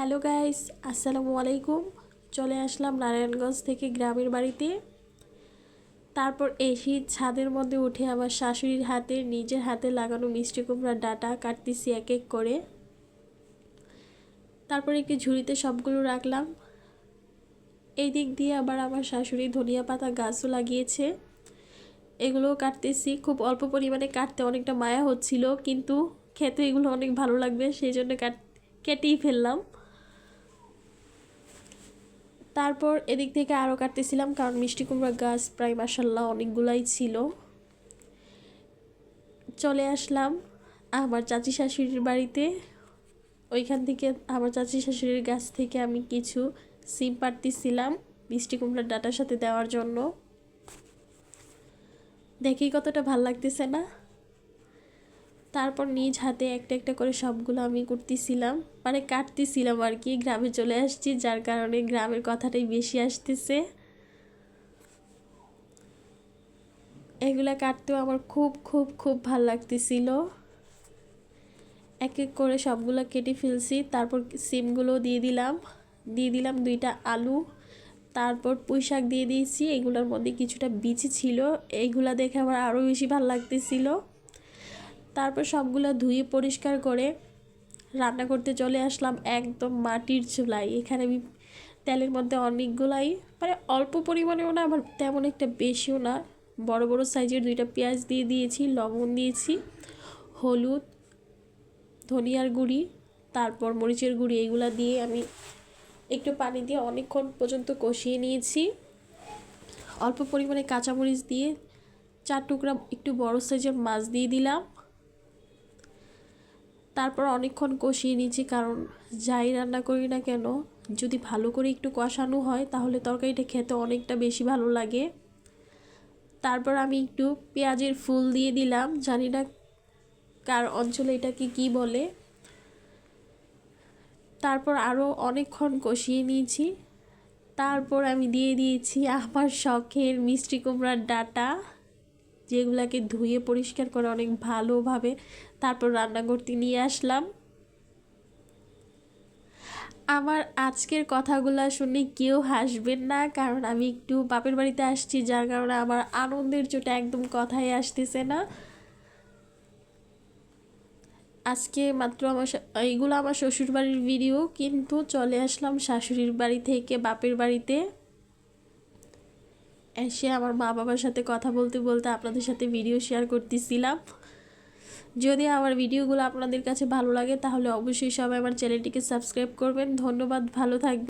Hello guys, আসসালামু আলাইকুম। চলে আসলাম নারায়ণগঞ্জ থেকে গ্রামের বাড়িতে। তারপর এসে ছাদের মধ্যে উঠে আমার শাশুড়ির হাতে নিজের হাতে লাগানো মিষ্টি কুমড়ার ডাঁটা কাটতেছি এক এক করে। তারপর একটি ঝুড়িতে সবগুলো রাখলাম। এই দিক দিয়ে আবার আমার শাশুড়ি ধনিয়া পাতা গাছও লাগিয়েছে, এগুলোও কাটতেছি। খুব অল্প পরিমাণে কাটতে অনেকটা মায়া হচ্ছিল, কিন্তু খেতে এগুলো অনেক ভালো লাগবে, সেই জন্য কেটেই ফেললাম। তারপর এদিক থেকে আরও কাটতেছিলাম, কারণ মিষ্টি কুমড়া গাছ প্রায় মাশাল্লাহ অনেকগুলাই ছিল। চলে আসলাম আমার চাচি শাশুড়ির বাড়িতে। ওইখান থেকে আমার চাচি শাশুড়ির গাছ থেকে আমি কিছু সিম পাড়তেছিলাম মিষ্টি কুমড়ার ডাঁটার সাথে দেওয়ার জন্য। দেখি কতটা ভাল লাগতেছে না। তারপর নিজ হাতে একটা একটা করে সবগুলো আমি করতেছিলাম, মানে কাটতেছিলাম আর কি। গ্রামে চলে আসছি, যার কারণে গ্রামের কথাটাই বেশি আসতেছে। এগুলা কাটতেও আমার খুব খুব খুব ভাল লাগতেছিল। এক এক করে সবগুলো কেটে ফেলছি। তারপর সিমগুলো দিয়ে দিলাম 2টা আলু। তারপর পুঁই শাক দিয়ে দিয়েছি। এগুলোর মধ্যে কিছুটা বিচি ছিল, এইগুলা দেখে আমার আরও বেশি ভালো লাগতেছিল। তারপর সবগুলো ধুয়ে পরিষ্কার করে রান্না করতে চলে আসলাম একদম মাটির চুলায়। এখানে আমি তেলের মধ্যে অনেকগুলাই, মানে অল্প পরিমাণেও না, আবার তেমন একটা বেশিও না, বড় বড় সাইজের 2টা পেঁয়াজ দিয়ে দিয়েছি, লবণ দিয়েছি, হলুদ, ধনিয়ার গুঁড়ি, তারপর মরিচের গুঁড়ি, এগুলা দিয়ে আমি একটু পানি দিয়ে অনেকক্ষণ পর্যন্ত কষিয়ে নিয়েছি। অল্প পরিমাণে কাঁচামরিচ দিয়ে 4 টুকরা একটু বড় সাইজের মাছ দিয়ে দিলাম। তারপর অনেকক্ষণ কষিয়ে নিয়েছি, কারণ যাই রান্না করি না কেন, যদি ভালো করে একটু কষানো হয় তাহলে তরকারিটা খেতে অনেকটা বেশি ভালো লাগে। তারপর আমি একটু পেঁয়াজের ফুল দিয়ে দিলাম, জানি না কার অঞ্চলে এটাকে কি বলে। তারপর আরও অনেকক্ষণ কষিয়ে নিয়েছি। তারপর আমি দিয়ে দিয়েছি আমার শখের মিষ্টি কুমড়ার ডাঁটা, যেগুলাকে ধুয়ে পরিষ্কার করে অনেক ভালোভাবে তারপর রান্না করতে নিয়ে আসলাম। আমার আজকের কথাগুলো শুনে কেউ হাসবেন না, কারণ আমি একটু বাপের বাড়িতে আসছি, যার কারণে আমার আনন্দের চোটে একদম কথাই আসতেছে না। আজকে মাত্র এইগুলো আমার শ্বশুর বাড়ির ভিডিও, কিন্তু চলে আসলাম শাশুড়ির বাড়ি থেকে বাপের বাড়িতে। এসে আমার মা বাবার সাথে কথা বলতে বলতে আপনাদের সাথে ভিডিও শেয়ার করতেছিলাম। যদি আমার ভিডিওগুলো আপনাদের কাছে ভালো লাগে তাহলে অবশ্যই সবাই আমার চ্যানেলটিকে সাবস্ক্রাইব করবেন। ধন্যবাদ, ভালো থাকবেন।